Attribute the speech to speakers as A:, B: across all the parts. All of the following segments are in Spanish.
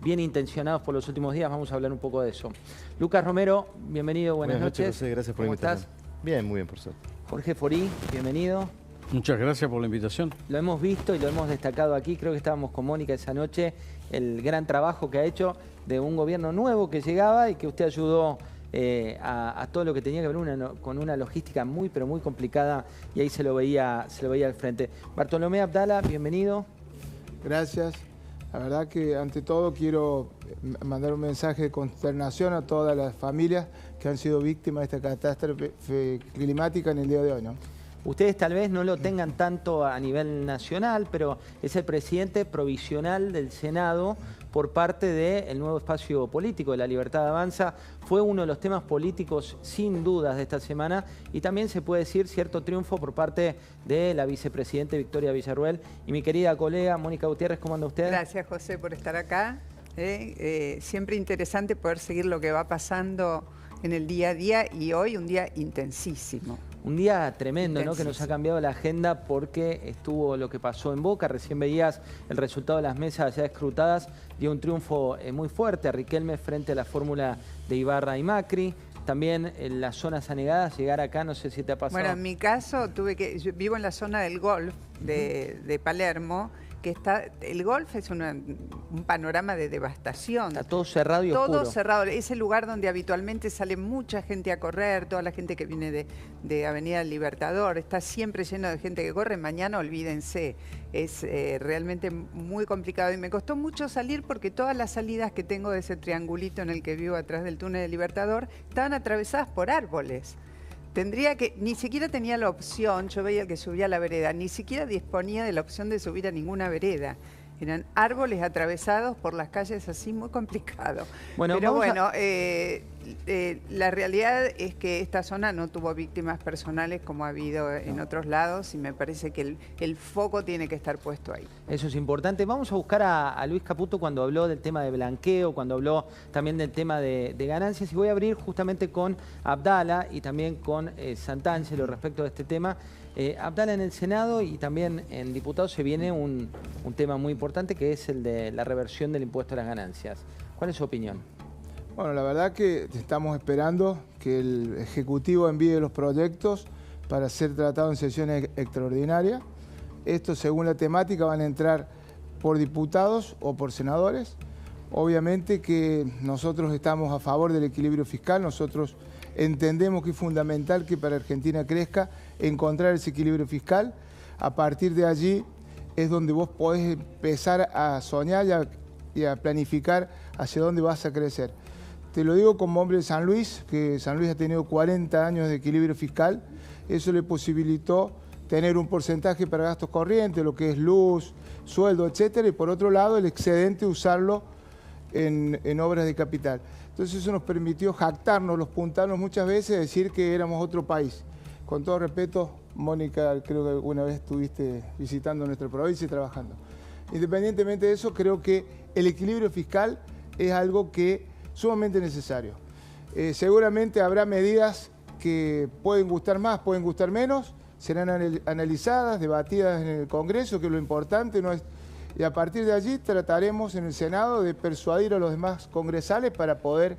A: bien intencionados por los últimos días. Vamos a hablar un poco de eso. Lucas Romero, bienvenido, buenas noches.
B: José, gracias por la invitación.
A: ¿Cómo estás?
B: Bien, muy bien, por suerte.
A: Jorge Forí, bienvenido.
C: Muchas gracias por la invitación.
A: Lo hemos visto y lo hemos destacado aquí, creo que estábamos con Mónica esa noche, el gran trabajo que ha hecho de un gobierno nuevo que llegaba y que usted ayudó a todo lo que tenía que ver con una logística muy, pero muy complicada, y ahí se lo veía al frente. Bartolomé Abdala, bienvenido.
D: Gracias. La verdad que ante todo quiero mandar un mensaje de consternación a todas las familias que han sido víctimas de esta catástrofe climática en el día de hoy, ¿no?
A: Ustedes tal vez no lo tengan tanto a nivel nacional, pero es el presidente provisional del Senado por parte del nuevo espacio político de La Libertad Avanza. Fue uno de los temas políticos sin dudas de esta semana, y también se puede decir cierto triunfo por parte de la vicepresidenta Victoria Villarruel. Y mi querida colega Mónica Gutiérrez, ¿cómo anda usted?
E: Gracias, José, por estar acá. Siempre interesante poder seguir lo que va pasando en el día a día, y hoy un día intensísimo.
A: Un día tremendo, ¿no? Que nos ha cambiado la agenda porque estuvo lo que pasó en Boca. Recién veías el resultado de las mesas ya escrutadas. Dio un triunfo muy fuerte a Riquelme frente a la fórmula de Ibarra y Macri. También en las zonas anegadas, llegar acá, no sé si te ha pasado.
E: Bueno, en mi caso, yo vivo en la zona del Golf de Palermo, que el Golf es un panorama de devastación.
A: Está todo cerrado y oscuro.
E: Todo cerrado. Es el lugar donde habitualmente sale mucha gente a correr, toda la gente que viene de Avenida del Libertador. Está siempre lleno de gente que corre. Mañana, olvídense. Es realmente muy complicado. Y me costó mucho salir porque todas las salidas que tengo de ese triangulito en el que vivo atrás del túnel del Libertador estaban atravesadas por árboles. Ni siquiera tenía la opción, yo veía el que subía a la vereda, ni siquiera disponía de la opción de subir a ninguna vereda. Eran árboles atravesados por las calles, así, muy complicado.
A: Bueno,
E: pero bueno, la realidad es que esta zona no tuvo víctimas personales como ha habido en otros lados, y me parece que el foco tiene que estar puesto ahí.
A: Eso es importante. Vamos a buscar a Luis Caputo cuando habló del tema de blanqueo, cuando habló también del tema de ganancias, y voy a abrir justamente con Abdala y también con Santangelo respecto de este tema. Abdala, en el Senado y también en diputados se viene un tema muy importante, que es el de la reversión del impuesto a las ganancias. ¿Cuál es su opinión?
D: Bueno, la verdad que estamos esperando que el Ejecutivo envíe los proyectos para ser tratados en sesiones extraordinarias. Estos, según la temática, van a entrar por diputados o por senadores. Obviamente que nosotros estamos a favor del equilibrio fiscal. Nosotros entendemos que es fundamental que para Argentina crezca encontrar ese equilibrio fiscal. A partir de allí es donde vos podés empezar a soñar y a planificar hacia dónde vas a crecer. Te lo digo como hombre de San Luis, que San Luis ha tenido 40 años de equilibrio fiscal. Eso le posibilitó tener un porcentaje para gastos corrientes, lo que es luz, sueldo, etcétera, y por otro lado el excedente usarlo en obras de capital. Entonces eso nos permitió jactarnos, puntarnos muchas veces, decir que éramos otro país. Con todo respeto, Mónica, creo que alguna vez estuviste visitando nuestra provincia y trabajando. Independientemente de eso, creo que el equilibrio fiscal es algo que sumamente necesario. Seguramente habrá medidas que pueden gustar más, pueden gustar menos, serán analizadas, debatidas en el Congreso, que es lo importante, ¿no? Y a partir de allí trataremos en el Senado de persuadir a los demás congresales para poder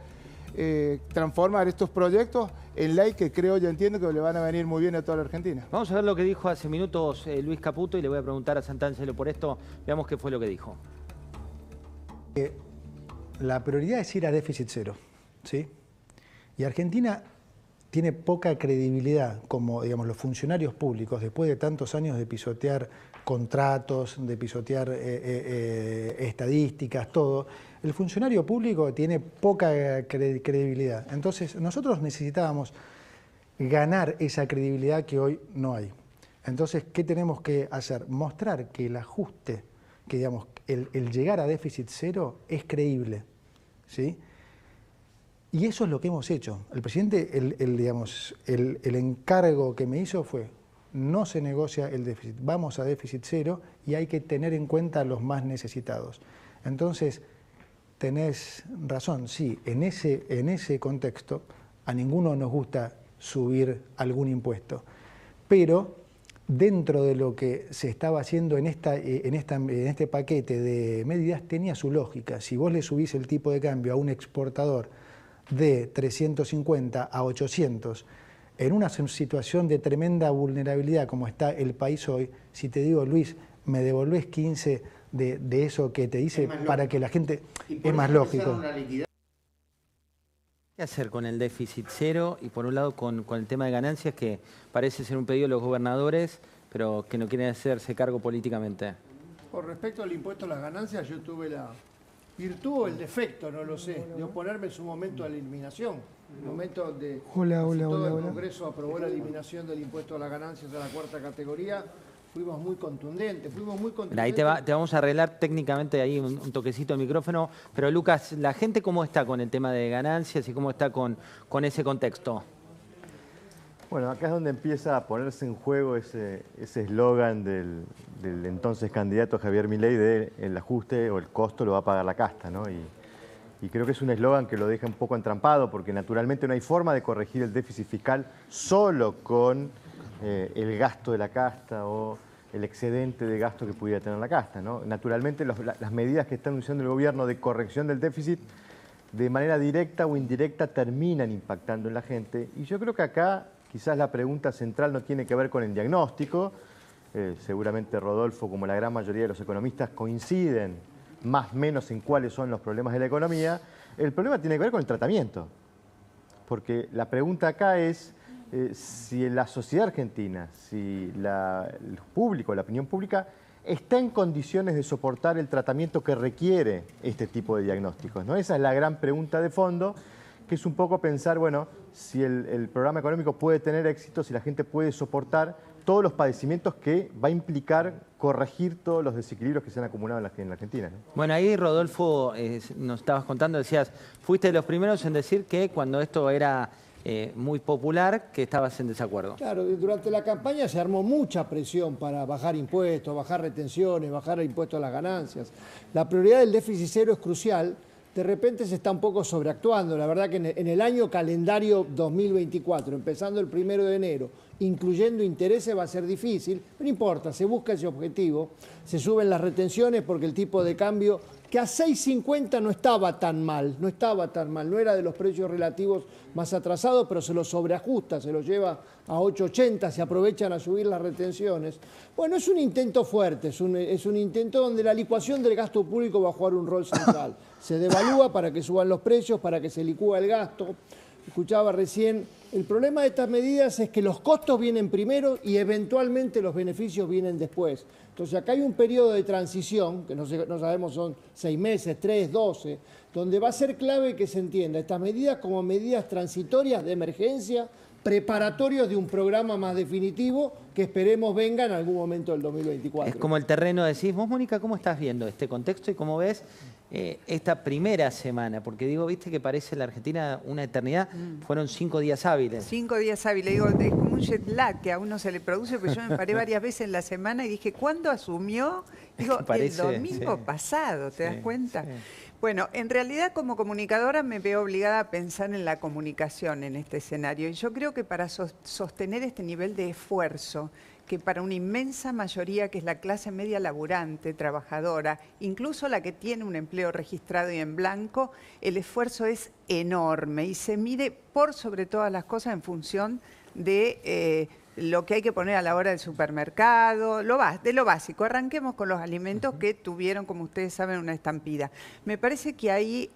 D: transformar estos proyectos en ley, que creo, yo entiendo que le van a venir muy bien a toda la Argentina.
A: Vamos a ver lo que dijo hace minutos Luis Caputo, y le voy a preguntar a Santangelo por esto. Veamos qué fue lo que dijo.
F: La prioridad es ir a déficit cero, ¿sí? Y Argentina tiene poca credibilidad como, digamos, los funcionarios públicos, después de tantos años de pisotear contratos, de pisotear estadísticas, todo. El funcionario público tiene poca credibilidad. Entonces, nosotros necesitábamos ganar esa credibilidad que hoy no hay. Entonces, ¿qué tenemos que hacer? Mostrar que el ajuste, que digamos, el llegar a déficit cero es creíble, ¿sí? Y eso es lo que hemos hecho. El presidente, el encargo que me hizo fue: no se negocia el déficit, vamos a déficit cero y hay que tener en cuenta a los más necesitados. Entonces, tenés razón, sí, en ese contexto a ninguno nos gusta subir algún impuesto, pero dentro de lo que se estaba haciendo en este paquete de medidas tenía su lógica. Si vos le subís el tipo de cambio a un exportador de 350 a 800, en una situación de tremenda vulnerabilidad como está el país hoy, si te digo, Luis, me devolvés 15 de eso que te dice para que la gente... Es más lógico.
A: ¿Qué hacer con el déficit cero y por un lado con el tema de ganancias, que parece ser un pedido de los gobernadores, pero que no quieren hacerse cargo políticamente?
B: Con respecto al impuesto a las ganancias, yo tuve la virtud o el defecto, no lo sé, de oponerme en su momento a la eliminación. En el momento de todo el Congreso aprobó la eliminación del impuesto a las ganancias a la cuarta categoría, fuimos muy contundentes.
A: Mira, ahí te vamos a arreglar técnicamente ahí un toquecito de micrófono, pero Lucas, ¿la gente cómo está con el tema de ganancias y cómo está con ese contexto?
G: Bueno, acá es donde empieza a ponerse en juego ese eslogan del entonces candidato Javier Milei de el ajuste o el costo lo va a pagar la casta, ¿no? Y creo que es un eslogan que lo deja un poco entrampado porque naturalmente no hay forma de corregir el déficit fiscal solo con el gasto de la casta o el excedente de gasto que pudiera tener la casta, ¿no? Naturalmente las medidas que está anunciando el gobierno de corrección del déficit de manera directa o indirecta terminan impactando en la gente. Y yo creo que acá quizás la pregunta central no tiene que ver con el diagnóstico. Seguramente Rodolfo, como la gran mayoría de los economistas, coinciden más o menos en cuáles son los problemas de la economía. El problema tiene que ver con el tratamiento. Porque la pregunta acá es si la sociedad argentina, si el público, la opinión pública, está en condiciones de soportar el tratamiento que requiere este tipo de diagnósticos, ¿no? Esa es la gran pregunta de fondo, que es un poco pensar, bueno, si el programa económico puede tener éxito, si la gente puede soportar todos los padecimientos que va a implicar corregir todos los desequilibrios que se han acumulado en la Argentina, ¿no?
A: Bueno, ahí Rodolfo nos estabas contando, decías, fuiste de los primeros en decir que cuando esto era muy popular, que estabas en desacuerdo.
B: Claro, durante la campaña se armó mucha presión para bajar impuestos, bajar retenciones, bajar el impuesto a las ganancias. La prioridad del déficit cero es crucial. De repente se está un poco sobreactuando. La verdad que en el año calendario 2024, empezando el 1 de enero, incluyendo intereses, va a ser difícil. No importa, se busca ese objetivo. Se suben las retenciones porque el tipo de cambio, que a 6.50 no estaba tan mal, no era de los precios relativos más atrasados, pero se lo sobreajusta, se lo lleva a 8.80, se aprovechan a subir las retenciones. Bueno, es un intento fuerte, es un intento donde la licuación del gasto público va a jugar un rol central. Se devalúa para que suban los precios, para que se licúe el gasto. Escuchaba recién, el problema de estas medidas es que los costos vienen primero y eventualmente los beneficios vienen después. Entonces acá hay un periodo de transición, que no sabemos son 6 meses, 3, 12, donde va a ser clave que se entienda estas medidas como medidas transitorias de emergencia, preparatorios de un programa más definitivo que esperemos venga en algún momento del 2024.
A: Es como el terreno, decís, vos Mónica, ¿cómo estás viendo este contexto y cómo ves esta primera semana? Porque digo, viste que parece la Argentina una eternidad, fueron 5 días hábiles.
E: 5 días hábiles, digo, es como un jet lag que a uno se le produce, porque yo me paré varias veces en la semana y dije, ¿cuándo asumió? Digo,
A: parece,
E: el domingo pasado, ¿te das cuenta? Sí. Bueno, en realidad como comunicadora me veo obligada a pensar en la comunicación en este escenario y yo creo que para sostener este nivel de esfuerzo, que para una inmensa mayoría que es la clase media laburante, trabajadora, incluso la que tiene un empleo registrado y en blanco, el esfuerzo es enorme y se mide por sobre todas las cosas en función de lo que hay que poner a la hora del supermercado, de lo básico. Arranquemos con los alimentos que tuvieron, como ustedes saben, una estampida. Me parece que ahí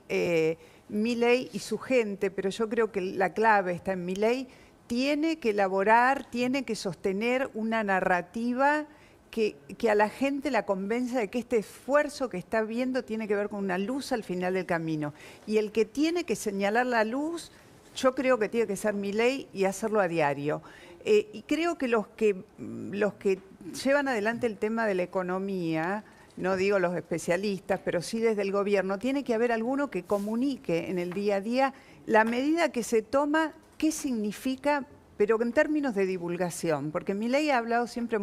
E: Milei y su gente, pero yo creo que la clave está en Milei, tiene que elaborar, tiene que sostener una narrativa que a la gente la convenza de que este esfuerzo que está viendo tiene que ver con una luz al final del camino. Y el que tiene que señalar la luz, yo creo que tiene que ser Milei y hacerlo a diario. Y creo que los que llevan adelante el tema de la economía, no digo los especialistas, pero sí desde el gobierno, tiene que haber alguno que comunique en el día a día la medida que se toma, qué significa, pero en términos de divulgación, porque Milei ha hablado siempre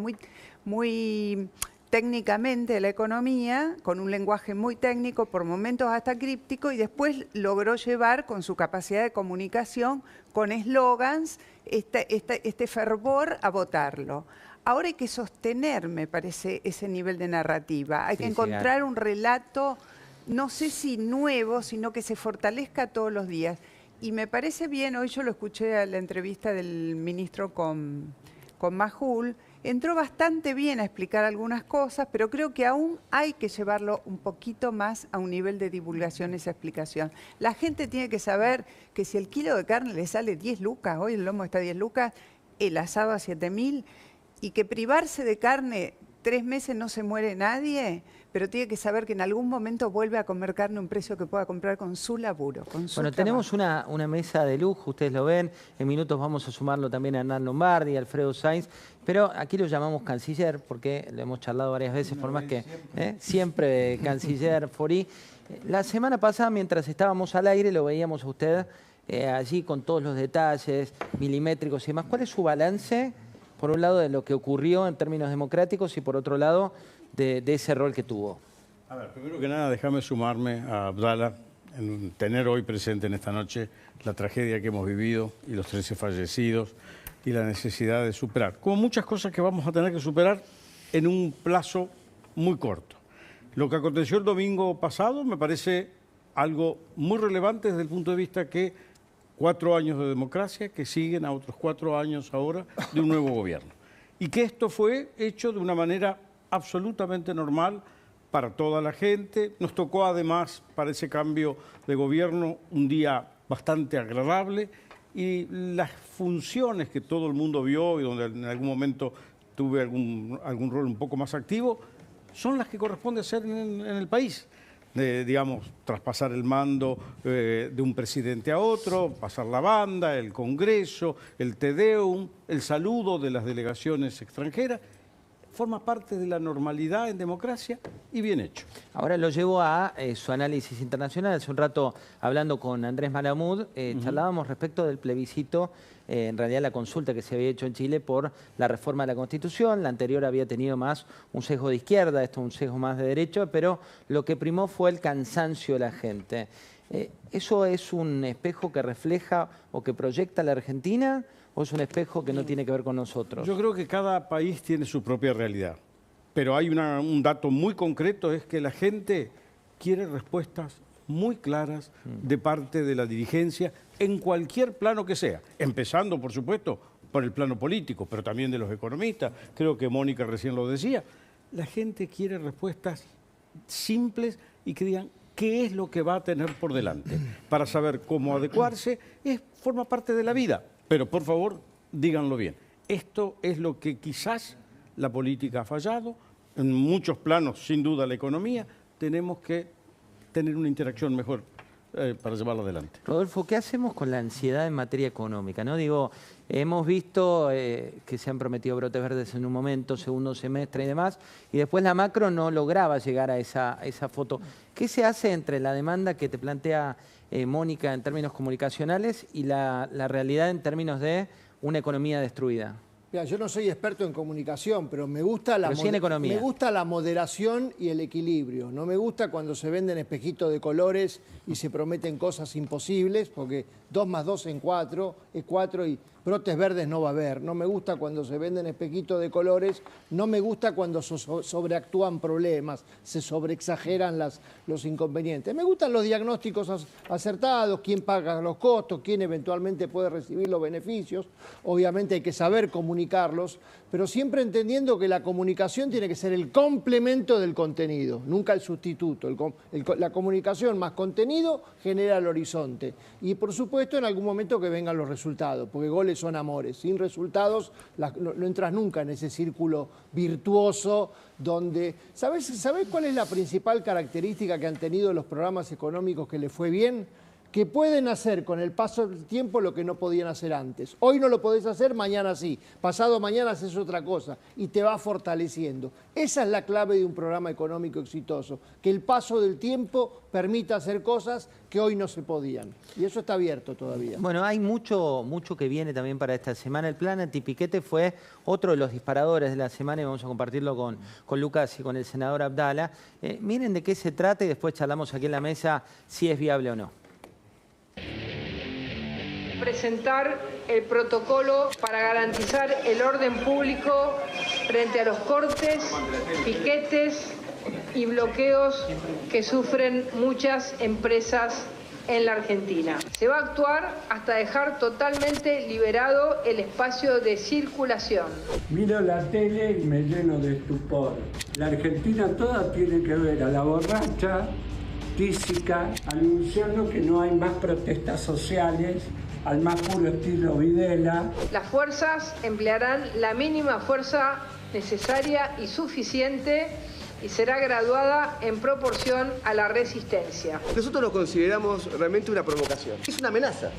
E: muy técnicamente de la economía, con un lenguaje muy técnico, por momentos hasta críptico, y después logró llevar con su capacidad de comunicación, con eslogans, este fervor a votarlo. Ahora hay que sostener, me parece, ese nivel de narrativa. Hay que encontrar un relato, no sé si nuevo, sino que se fortalezca todos los días. Y me parece bien, hoy yo lo escuché a la entrevista del ministro con Majul, entró bastante bien a explicar algunas cosas, pero creo que aún hay que llevarlo un poquito más a un nivel de divulgación esa explicación. La gente tiene que saber que si el kilo de carne le sale 10 lucas, hoy el lomo está a 10 lucas, el asado a 7.000, y que privarse de carne 3 meses no se muere nadie, pero tiene que saber que en algún momento vuelve a comer carne a un precio que pueda comprar con su laburo, con su trabajo.
A: Tenemos una mesa de lujo, ustedes lo ven, en minutos vamos a sumarlo también a Hernán Lombardi, a Alfredo Sainz, pero aquí lo llamamos canciller porque lo hemos charlado varias veces, por más que siempre canciller Forí. La semana pasada, mientras estábamos al aire, lo veíamos a usted allí con todos los detalles milimétricos y demás. ¿Cuál es su balance, por un lado, de lo que ocurrió en términos democráticos y por otro lado, de ese rol que tuvo?
C: A ver, primero que nada, déjame sumarme a Abdala en tener hoy presente en esta noche la tragedia que hemos vivido y los 13 fallecidos y la necesidad de superar, como muchas cosas que vamos a tener que superar en un plazo muy corto. Lo que aconteció el domingo pasado me parece algo muy relevante desde el punto de vista que 4 años de democracia que siguen a otros 4 años ahora de un nuevo gobierno. Y que esto fue hecho de una manera absolutamente normal para toda la gente. Nos tocó además para ese cambio de gobierno un día bastante agradable y las funciones que todo el mundo vio y donde en algún momento tuve algún rol un poco más activo, son las que corresponde hacer en el país. Digamos, traspasar el mando de un presidente a otro, pasar la banda, el Congreso, el Te Deum, el saludo de las delegaciones extranjeras, forma parte de la normalidad en democracia y bien hecho.
A: Ahora lo llevo a su análisis internacional. Hace un rato, hablando con Andrés Malamud, charlábamos respecto del plebiscito, en realidad la consulta que se había hecho en Chile por la reforma de la Constitución. La anterior había tenido más un sesgo de izquierda, esto un sesgo más de derecha, pero lo que primó fue el cansancio de la gente. ¿Eso es un espejo que refleja o que proyecta la Argentina o es un espejo que no tiene que ver con nosotros?
C: Yo creo que cada país tiene su propia realidad, pero hay un dato muy concreto, es que la gente quiere respuestas muy claras de parte de la dirigencia en cualquier plano que sea, empezando, por supuesto, por el plano político, pero también de los economistas. Creo que Mónica recién lo decía. La gente quiere respuestas simples y que digan qué es lo que va a tener por delante para saber cómo adecuarse. Forma parte de la vida, pero por favor, díganlo bien. Esto es lo que quizás la política ha fallado, en muchos planos, sin duda la economía, tenemos que tener una interacción mejor para llevarlo adelante.
A: Rodolfo, ¿qué hacemos con la ansiedad en materia económica? ¿No? Digo, hemos visto que se han prometido brotes verdes en un momento, segundo semestre y demás, y después la macro no lograba llegar a esa foto. ¿Qué se hace entre la demanda que te plantea Mónica en términos comunicacionales y la realidad en términos de una economía destruida?
B: Mira, yo no soy experto en comunicación, pero me gusta me gusta la moderación y el equilibrio. No me gusta cuando se venden espejitos de colores y se prometen cosas imposibles, porque 2 más 2 es 4 y brotes verdes no va a haber. No me gusta cuando se venden espejitos de colores, no me gusta cuando sobreactúan problemas, se sobreexageran los inconvenientes. Me gustan los diagnósticos acertados, quién paga los costos, quién eventualmente puede recibir los beneficios. Obviamente hay que saber comunicarlos, pero siempre entendiendo que la comunicación tiene que ser el complemento del contenido, nunca el sustituto. La comunicación más contenido genera el horizonte. Y por supuesto en algún momento que vengan los resultados, porque goles son amores. Sin resultados no entras nunca en ese círculo virtuoso donde... ¿Sabés cuál es la principal característica que han tenido los programas económicos que les fue bien? Que pueden hacer con el paso del tiempo lo que no podían hacer antes. Hoy no lo podés hacer, mañana sí. Pasado mañana haces otra cosa y te va fortaleciendo. Esa es la clave de un programa económico exitoso, que el paso del tiempo permita hacer cosas que hoy no se podían. Y eso está abierto todavía.
A: Bueno, hay mucho que viene también para esta semana. El plan antipiquete fue otro de los disparadores de la semana y vamos a compartirlo con Lucas y con el senador Abdala. Miren de qué se trata y después charlamos aquí en la mesa si es viable o no.
H: Presentar el protocolo para garantizar el orden público frente a los cortes, piquetes y bloqueos que sufren muchas empresas en la Argentina. Se va a actuar hasta dejar totalmente liberado el espacio de circulación.
I: Miro la tele y me lleno de estupor. La Argentina toda tiene que ver a la borracha tísica anunciando que no hay más protestas sociales, al más puro estilo Videla.
H: Las fuerzas emplearán la mínima fuerza necesaria y suficiente y será graduada en proporción a la resistencia.
J: Nosotros lo consideramos realmente una provocación. Es una amenaza.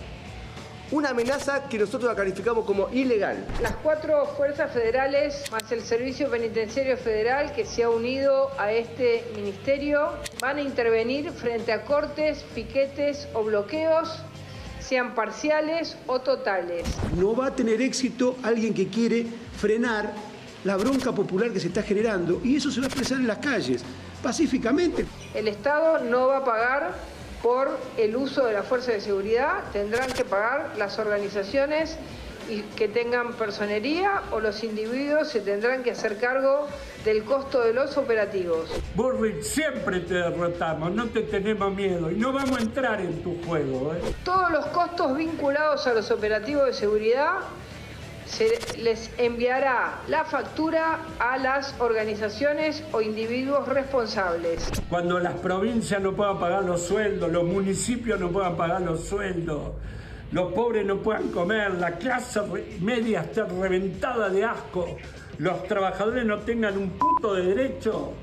J: Una amenaza que nosotros la calificamos como ilegal.
H: Las 4 fuerzas federales, más el Servicio Penitenciario Federal, que se ha unido a este ministerio, van a intervenir frente a cortes, piquetes o bloqueos, sean parciales o totales.
K: No va a tener éxito alguien que quiere frenar la bronca popular que se está generando, y eso se va a expresar en las calles, pacíficamente.
H: El Estado no va a pagar por el uso de la fuerza de seguridad, tendrán que pagar las organizaciones que tengan personería o los individuos se tendrán que hacer cargo del costo de los operativos.
I: Bullrich, siempre te derrotamos, no te tenemos miedo y no vamos a entrar en tu juego.
H: Todos los costos vinculados a los operativos de seguridad se les enviará la factura a las organizaciones o individuos responsables.
I: Cuando las provincias no puedan pagar los sueldos, los municipios no puedan pagar los sueldos, los pobres no puedan comer, la clase media esté reventada de asco, los trabajadores no tengan un puto de derecho,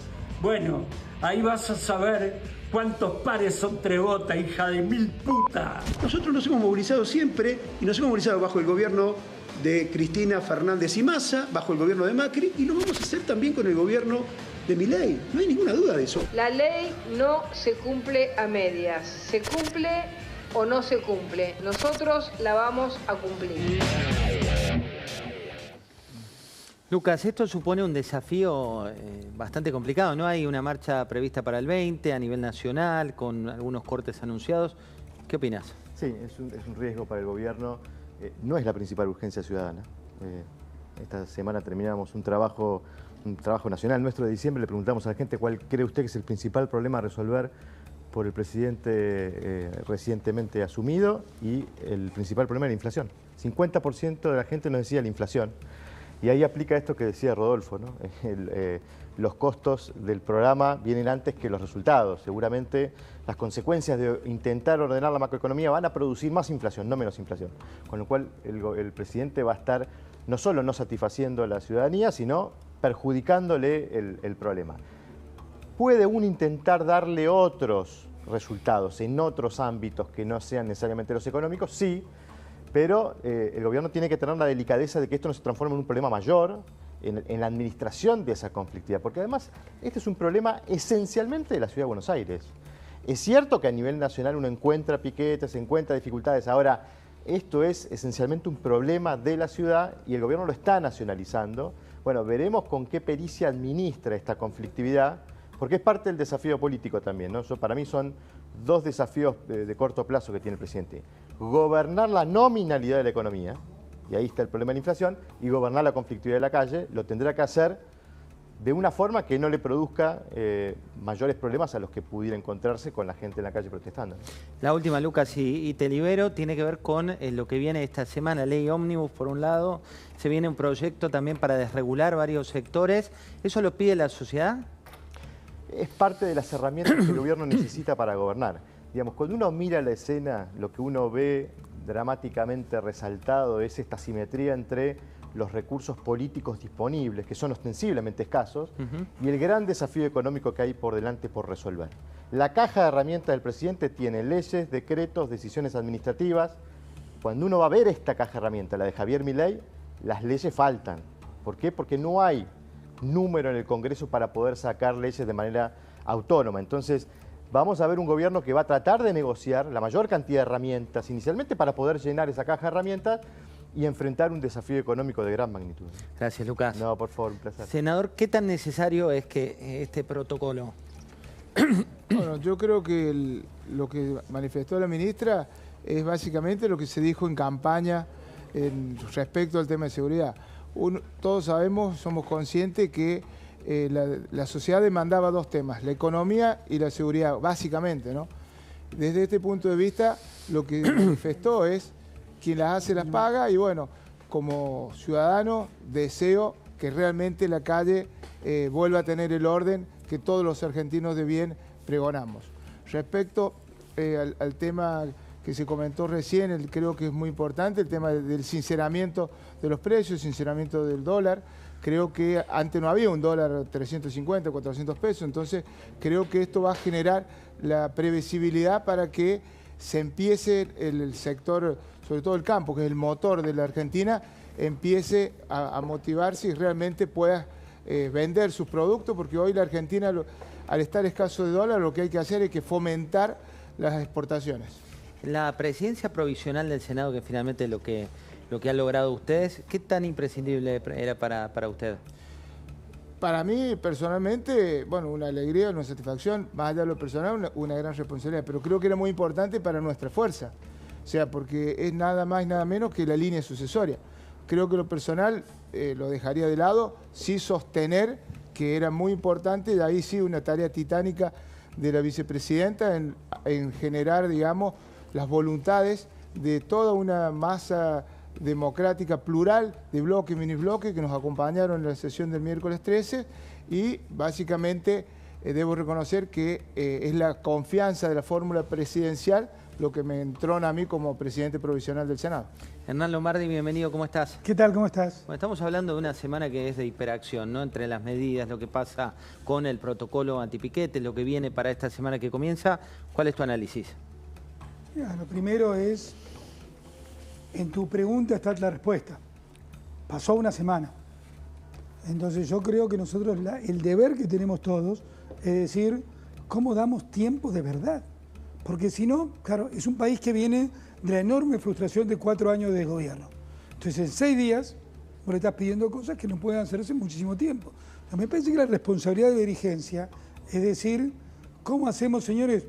I: bueno, ahí vas a saber cuántos pares son Trebota, hija de mil puta.
K: Nosotros nos hemos movilizado siempre y nos hemos movilizado bajo el gobierno de Cristina Fernández y Massa, bajo el gobierno de Macri, y lo vamos a hacer también con el gobierno de Milei. No hay ninguna duda de eso.
H: La ley no se cumple a medias, se cumple o no se cumple. Nosotros la vamos a cumplir.
A: Lucas, esto supone un desafío bastante complicado. No hay una marcha prevista para el 20 a nivel nacional, con algunos cortes anunciados. ¿Qué opinas?
G: Sí, es un riesgo para el gobierno. No es la principal urgencia ciudadana. Esta semana terminamos un trabajo nacional nuestro de diciembre. Le preguntamos a la gente cuál cree usted que es el principal problema a resolver por el presidente recientemente asumido, y el principal problema es la inflación. 50% de la gente nos decía la inflación. Y ahí aplica esto que decía Rodolfo, ¿no? Los costos del programa vienen antes que los resultados. Seguramente las consecuencias de intentar ordenar la macroeconomía van a producir más inflación, no menos inflación. Con lo cual el presidente va a estar no solo no satisfaciendo a la ciudadanía, sino perjudicándole el problema. ¿Puede uno intentar darle otros resultados en otros ámbitos que no sean necesariamente los económicos? Sí, pero el gobierno tiene que tener la delicadeza de que esto no se transforme en un problema mayor en la administración de esa conflictividad, porque además este es un problema esencialmente de la Ciudad de Buenos Aires. Es cierto que a nivel nacional uno encuentra piquetes, encuentra dificultades. Ahora, esto es esencialmente un problema de la ciudad y el gobierno lo está nacionalizando. Bueno, veremos con qué pericia administra esta conflictividad, porque es parte del desafío político también, ¿no? Para mí son dos desafíos de corto plazo que tiene el presidente. Gobernar la nominalidad de la economía, y ahí está el problema de la inflación, y gobernar la conflictividad de la calle. Lo tendrá que hacer de una forma que no le produzca mayores problemas a los que pudiera encontrarse con la gente en la calle protestando.
A: La última, Lucas, y te libero, tiene que ver con lo que viene esta semana, ley ómnibus por un lado, se viene un proyecto también para desregular varios sectores. ¿Eso lo pide la sociedad?
G: Es parte de las herramientas que el gobierno necesita para gobernar. Digamos, cuando uno mira la escena, lo que uno ve dramáticamente resaltado es esta simetría entre los recursos políticos disponibles, que son ostensiblemente escasos, y el gran desafío económico que hay por delante por resolver. La caja de herramientas del presidente tiene leyes, decretos, decisiones administrativas. Cuando uno va a ver esta caja de herramientas, la de Javier Milei, las leyes faltan. ¿Por qué? Porque no hay número en el Congreso para poder sacar leyes de manera autónoma. Entonces, vamos a ver un gobierno que va a tratar de negociar la mayor cantidad de herramientas inicialmente para poder llenar esa caja de herramientas y enfrentar un desafío económico de gran magnitud.
A: Gracias, Lucas.
G: No, por favor, un placer.
A: Senador, ¿qué tan necesario es que este protocolo?
D: Bueno, yo creo que lo que manifestó la ministra es básicamente lo que se dijo en campaña respecto al tema de seguridad. todos sabemos, somos conscientes que la sociedad demandaba dos temas, la economía y la seguridad, básicamente, ¿no? Desde este punto de vista, lo que manifestó es quien las hace las paga y bueno, como ciudadano deseo que realmente la calle vuelva a tener el orden que todos los argentinos de bien pregonamos. Respecto al tema que se comentó recién, creo que es muy importante, el tema del sinceramiento de los precios, sinceramiento del dólar. Creo que antes no había un dólar 350, 400 pesos, entonces creo que esto va a generar la previsibilidad para que se empiece el sector, sobre todo el campo, que es el motor de la Argentina, empiece a motivarse y realmente pueda vender sus productos, porque hoy la Argentina, al estar escaso de dólar, lo que hay que hacer es que fomentar las exportaciones.
A: La presidencia provisional del Senado, que finalmente es lo que han logrado ustedes, ¿qué tan imprescindible era para usted?
D: Para mí, personalmente, bueno, una alegría, una satisfacción, más allá de lo personal, una gran responsabilidad, pero creo que era muy importante para nuestra fuerza, o sea, porque es nada más y nada menos que la línea sucesoria. Creo que lo personal lo dejaría de lado, sí sostener que era muy importante, y ahí sí una tarea titánica de la vicepresidenta en generar, digamos, las voluntades de toda una masa democrática plural de bloques y minibloques que nos acompañaron en la sesión del miércoles 13 y básicamente debo reconocer que es la confianza de la fórmula presidencial lo que me entrona a mí como presidente provisional del Senado.
A: Hernán Lombardi, bienvenido, ¿cómo estás?
F: ¿Qué tal? ¿Cómo estás?
A: Bueno, estamos hablando de una semana que es de hiperacción, ¿no? Entre las medidas, lo que pasa con el protocolo antipiquete, lo que viene para esta semana que comienza. ¿Cuál es tu análisis?
L: Mira, lo primero es, en tu pregunta está la respuesta. Pasó una semana. Entonces yo creo que nosotros, el deber que tenemos todos es decir, ¿cómo damos tiempo de verdad? Porque si no, claro, es un país que viene de la enorme frustración de 4 años de gobierno. Entonces en 6 días vos le estás pidiendo cosas que no pueden hacerse en muchísimo tiempo. Entonces, me parece que la responsabilidad de dirigencia es decir, ¿cómo hacemos, señores?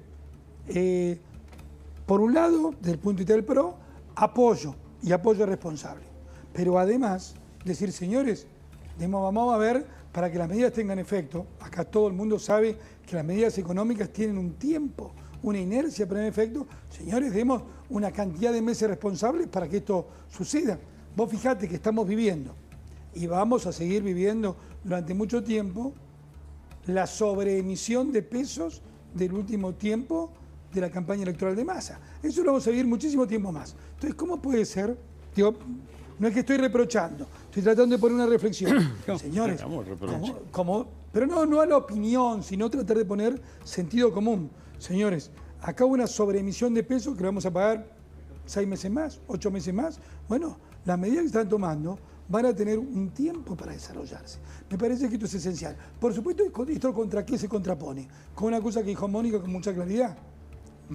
L: Por un lado, desde el punto de vista del PRO, apoyo y apoyo responsable. Pero además, decir, señores, vamos a ver, para que las medidas tengan efecto, acá todo el mundo sabe que las medidas económicas tienen un tiempo, una inercia para tener efecto. Señores, demos una cantidad de meses responsables para que esto suceda. Vos fijate que estamos viviendo, y vamos a seguir viviendo durante mucho tiempo, la sobreemisión de pesos del último tiempo de la campaña electoral de Massa. Eso lo vamos a vivir muchísimo tiempo más. Entonces, ¿cómo puede ser? Digo, no es que estoy reprochando, estoy tratando de poner una reflexión. Señores, pero no a la opinión, sino tratar de poner sentido común. Señores, acá hubo una sobreemisión de pesos que vamos a pagar 6 meses más, 8 meses más. Bueno, las medidas que están tomando van a tener un tiempo para desarrollarse. Me parece que esto es esencial. Por supuesto, ¿esto contra qué se contrapone? Con una cosa que dijo Mónica con mucha claridad.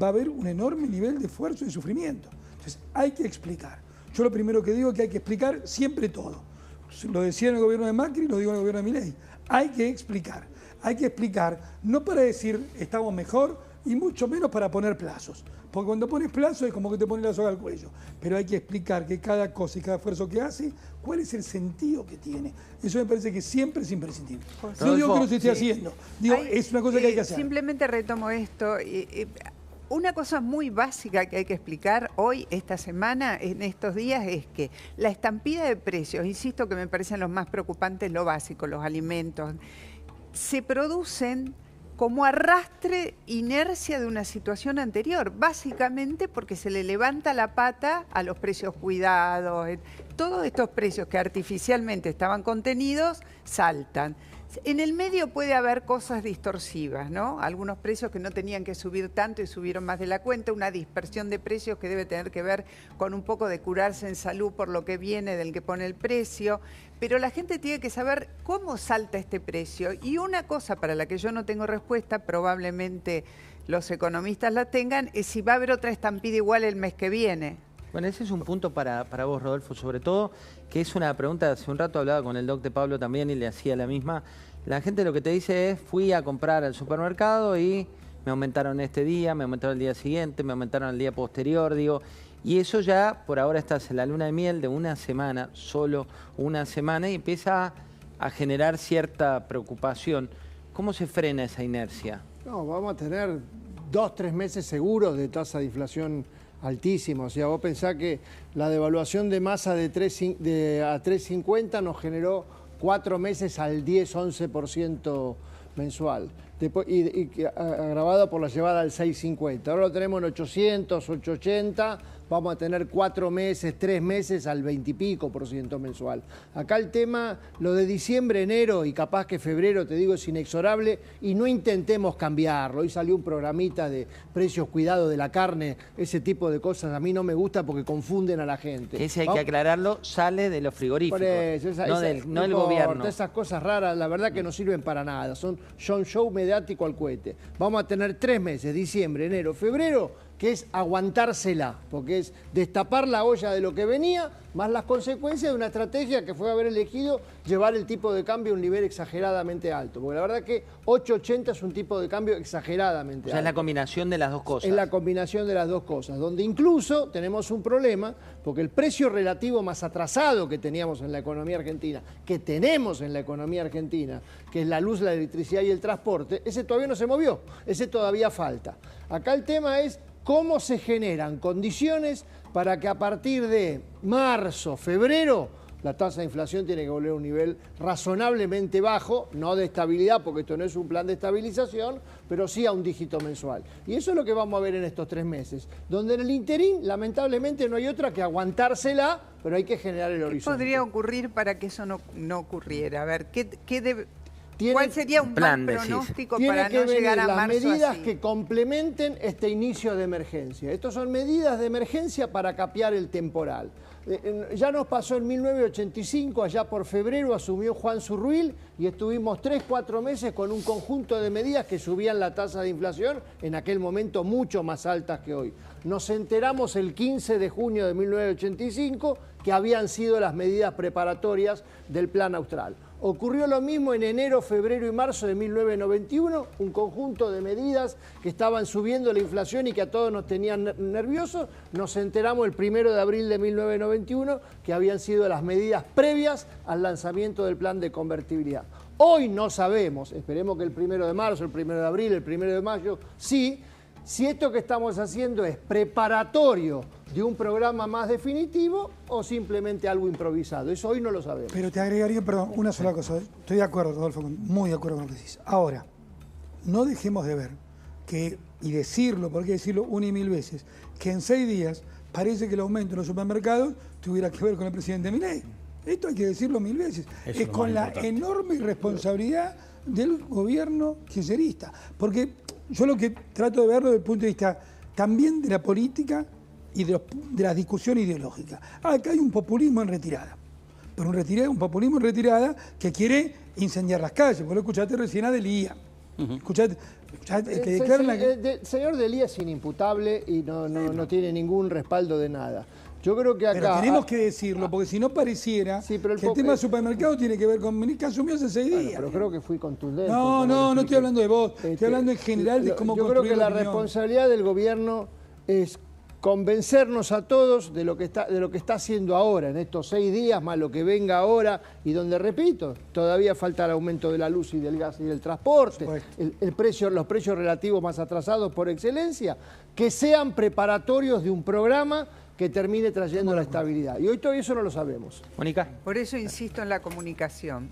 L: Va a haber un enorme nivel de esfuerzo y sufrimiento. Entonces, hay que explicar. Yo lo primero que digo es que hay que explicar siempre todo. Lo decía en el gobierno de Macri, lo digo en el gobierno de Milei. Hay que explicar. Hay que explicar, no para decir estamos mejor, y mucho menos para poner plazos. Porque cuando pones plazos es como que te pones la soga al cuello. Pero hay que explicar que cada cosa y cada esfuerzo que hace, cuál es el sentido que tiene. Eso me parece que siempre es imprescindible. No digo que no se esté haciendo, digo, es una cosa que hay que hacer.
E: Simplemente retomo esto. Una cosa muy básica que hay que explicar hoy, esta semana, en estos días, es que la estampida de precios, insisto que me parecen los más preocupantes, lo básico, los alimentos, se producen como arrastre, inercia de una situación anterior, básicamente porque se le levanta la pata a los precios cuidados, todos estos precios que artificialmente estaban contenidos saltan. En el medio puede haber cosas distorsivas, ¿no? Algunos precios que no tenían que subir tanto y subieron más de la cuenta, una dispersión de precios que debe tener que ver con un poco de curarse en salud por lo que viene del que pone el precio, pero la gente tiene que saber cómo salta este precio. Y una cosa para la que yo no tengo respuesta, probablemente los economistas la tengan, es si va a haber otra estampida igual el mes que viene.
A: Bueno, ese es un punto para vos, Rodolfo, sobre todo, que es una pregunta, hace un rato hablaba con el doctor Pablo también y le hacía la misma. La gente lo que te dice es, fui a comprar al supermercado y me aumentaron este día, me aumentaron el día siguiente, me aumentaron el día posterior, digo. Y eso ya, por ahora estás en la luna de miel de una semana, solo una semana, y empieza a generar cierta preocupación. ¿Cómo se frena esa inercia?
B: No, vamos a tener 2, 3 meses seguros de tasa de inflación altísima. O sea, vos pensás que la devaluación de Massa a 3.50 nos generó 4 meses al 10-11% mensual. Después, y agravado por la llevada al 6.50. Ahora lo tenemos en 800, 880. Vamos a tener 4 meses, 3 meses al 20 y pico % mensual. Acá el tema, lo de diciembre, enero y capaz que febrero, te digo, es inexorable y no intentemos cambiarlo. Hoy salió un programita de precios cuidados de la carne, ese tipo de cosas a mí no me gusta porque confunden a la gente.
A: Ese hay que aclararlo, sale de los frigoríficos, no del gobierno.
B: Esas cosas raras, la verdad que no sirven para nada, son show mediático al cohete. Vamos a tener 3 meses, diciembre, enero, febrero, que es aguantársela, porque es destapar la olla de lo que venía, más las consecuencias de una estrategia que fue haber elegido llevar el tipo de cambio a un nivel exageradamente alto. Porque la verdad que 8.80 es un tipo de cambio exageradamente alto.
A: O sea, es la combinación de las dos cosas.
B: Es la combinación de las dos cosas, donde incluso tenemos un problema, porque el precio relativo más atrasado que teníamos en la economía argentina, que tenemos en la economía argentina, que es la luz, la electricidad y el transporte, ese todavía no se movió, ese todavía falta. Acá el tema es cómo se generan condiciones para que a partir de marzo, febrero, la tasa de inflación tiene que volver a un nivel razonablemente bajo, no de estabilidad, porque esto no es un plan de estabilización, pero sí a un dígito mensual. Y eso es lo que vamos a ver en estos 3 meses, donde en el interín, lamentablemente, no hay otra que aguantársela, pero hay que generar el horizonte.
E: ¿Qué podría ocurrir para que eso no ocurriera? A ver, ¿cuál sería un plan pronóstico para no llegar a marzo así?
B: Las medidas que complementen este inicio de emergencia. Estas son medidas de emergencia para capear el temporal. Ya nos pasó en 1985, allá por febrero asumió Juan Zurruil y estuvimos 3, 4 meses con un conjunto de medidas que subían la tasa de inflación, en aquel momento mucho más altas que hoy. Nos enteramos el 15 de junio de 1985 que habían sido las medidas preparatorias del Plan Austral. Ocurrió lo mismo en enero, febrero y marzo de 1991, un conjunto de medidas que estaban subiendo la inflación y que a todos nos tenían nerviosos. Nos enteramos el 1 de abril de 1991 que habían sido las medidas previas al lanzamiento del plan de convertibilidad. Hoy no sabemos, esperemos que el 1 de marzo, el 1 de abril, el 1 de mayo, sí, si esto que estamos haciendo es preparatorio de un programa más definitivo o simplemente algo improvisado. Eso hoy no lo sabemos.
L: Pero te agregaría, perdón, una sola cosa. Estoy de acuerdo, Rodolfo, muy de acuerdo con lo que decís. Ahora, no dejemos de ver que, y decirlo, porque hay que decirlo una y mil veces, que en 6 días parece que el aumento en los supermercados tuviera que ver con el presidente Milei. Esto hay que decirlo 1000 veces.
C: Eso
L: es con la
C: importante.
L: enorme irresponsabilidad del gobierno kirchnerista. Porque yo lo que trato de verlo desde el punto de vista también de la política y de las discusiones ideológicas. Acá hay un populismo en retirada, pero un populismo en retirada que quiere incendiar las calles. Vos lo escuchaste recién a Delía. Escuchaste que declaran
B: el señor Delía es inimputable y no tiene ningún respaldo de nada. Yo creo que acá...
L: Pero tenemos que decirlo, porque si no pareciera que el tema del supermercado tiene que ver con que asumió hace 6 días.
B: Bueno, pero creo que fui contundente.
L: No estoy hablando de vos, estoy hablando en general de cómo
B: yo
L: construir
B: creo que la responsabilidad del gobierno es convencernos a todos de lo que está haciendo ahora, en estos 6 días, más lo que venga ahora, y donde, repito, todavía falta el aumento de la luz y del gas y del transporte, los precios relativos más atrasados por excelencia, que sean preparatorios de un programa que termine trayendo la estabilidad. Y hoy todo eso no lo sabemos.
A: Mónica.
E: Por eso insisto en la comunicación.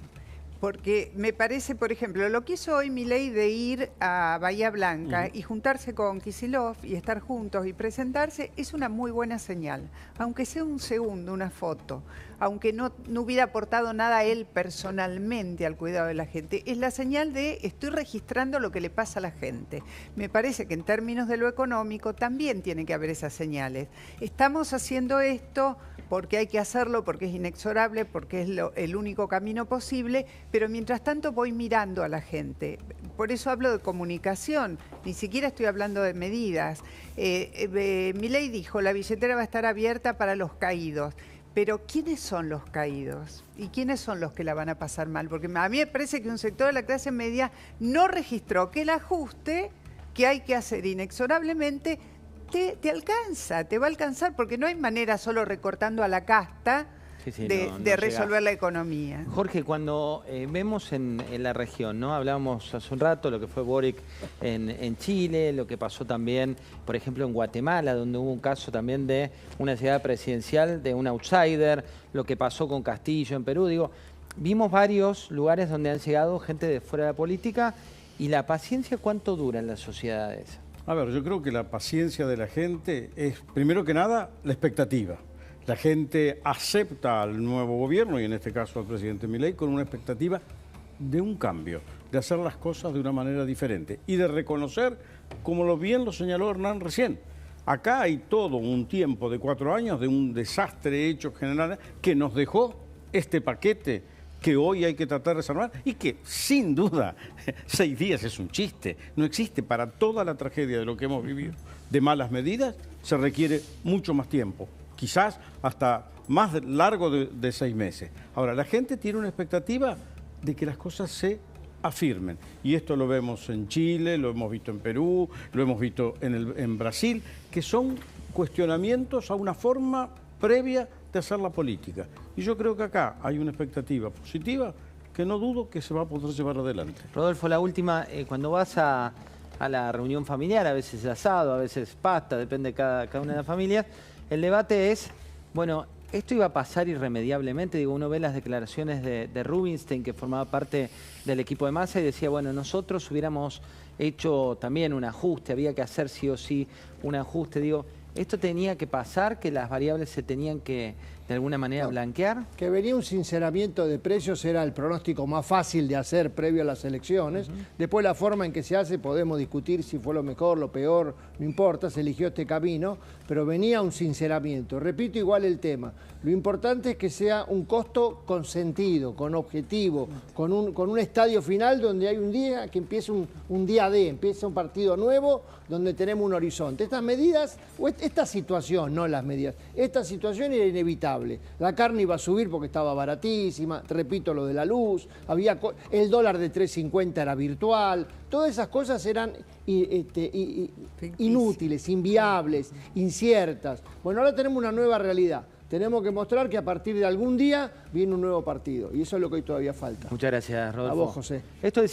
E: Porque me parece, por ejemplo, lo que hizo hoy Milei de ir a Bahía Blanca y juntarse con Kicillof y estar juntos y presentarse es una muy buena señal. Aunque sea un segundo, una foto, aunque no hubiera aportado nada él personalmente al cuidado de la gente, es la señal de estoy registrando lo que le pasa a la gente. Me parece que en términos de lo económico también tiene que haber esas señales. Estamos haciendo esto porque hay que hacerlo, porque es inexorable, porque es el único camino posible, pero mientras tanto voy mirando a la gente. Por eso hablo de comunicación, ni siquiera estoy hablando de medidas. Milei dijo, la billetera va a estar abierta para los caídos. Pero ¿quiénes son los caídos? ¿Y quiénes son los que la van a pasar mal? Porque a mí me parece que un sector de la clase media no registró que el ajuste que hay que hacer inexorablemente, te alcanza, te va a alcanzar, porque no hay manera solo recortando a la casta de resolver la economía.
A: Jorge, cuando vemos en la región, ¿no? Hablábamos hace un rato lo que fue Boric en Chile, lo que pasó también, por ejemplo, en Guatemala, donde hubo un caso también de una llegada presidencial de un outsider, lo que pasó con Castillo en Perú. Digo, vimos varios lugares donde han llegado gente de fuera de la política, y la paciencia, ¿cuánto dura en las sociedades?
C: A ver, yo creo que la paciencia de la gente es, primero que nada, la expectativa. La gente acepta al nuevo gobierno, y en este caso al presidente Milei, con una expectativa de un cambio, de hacer las cosas de una manera diferente y de reconocer, como bien lo señaló Hernán recién, acá hay todo un tiempo de 4 años de un desastre hecho general que nos dejó este paquete que hoy hay que tratar de salvar y que, sin duda, 6 días es un chiste. No existe. Para toda la tragedia de lo que hemos vivido de malas medidas se requiere mucho más tiempo, quizás hasta más largo de 6 meses. Ahora, la gente tiene una expectativa de que las cosas se afirmen. Y esto lo vemos en Chile, lo hemos visto en Perú, lo hemos visto en Brasil, que son cuestionamientos a una forma previa de hacer la política. Y yo creo que acá hay una expectativa positiva que no dudo que se va a poder llevar adelante.
A: Rodolfo, la última, cuando vas a la reunión familiar, a veces asado, a veces pasta, depende de cada una de las familias, el debate es, bueno, esto iba a pasar irremediablemente. Digo, uno ve las declaraciones de Rubinstein, que formaba parte del equipo de Massa, y decía, bueno, nosotros hubiéramos hecho también un ajuste, había que hacer sí o sí un ajuste. Digo, ¿esto tenía que pasar, que las variables se tenían que, de alguna manera, blanquear?
B: Que venía un sinceramiento de precios era el pronóstico más fácil de hacer previo a las elecciones. Después la forma en que se hace podemos discutir si fue lo mejor, lo peor, no importa, se eligió este camino, pero venía un sinceramiento. Repito igual el tema, lo importante es que sea un costo con sentido, con objetivo, con un estadio final donde hay un día que empieza un día D, empieza un partido nuevo donde tenemos un horizonte. Estas medidas, esta situación, no las medidas, esta situación era inevitable. La carne iba a subir porque estaba baratísima, repito lo de la luz, el dólar de 3.50 era virtual, todas esas cosas eran inútiles, inviables, inciertas. Bueno, ahora tenemos una nueva realidad. Tenemos que mostrar que a partir de algún día viene un nuevo partido, y eso es lo que hoy todavía falta.
A: Muchas gracias, Rodolfo.
B: A vos, José.
A: Esto es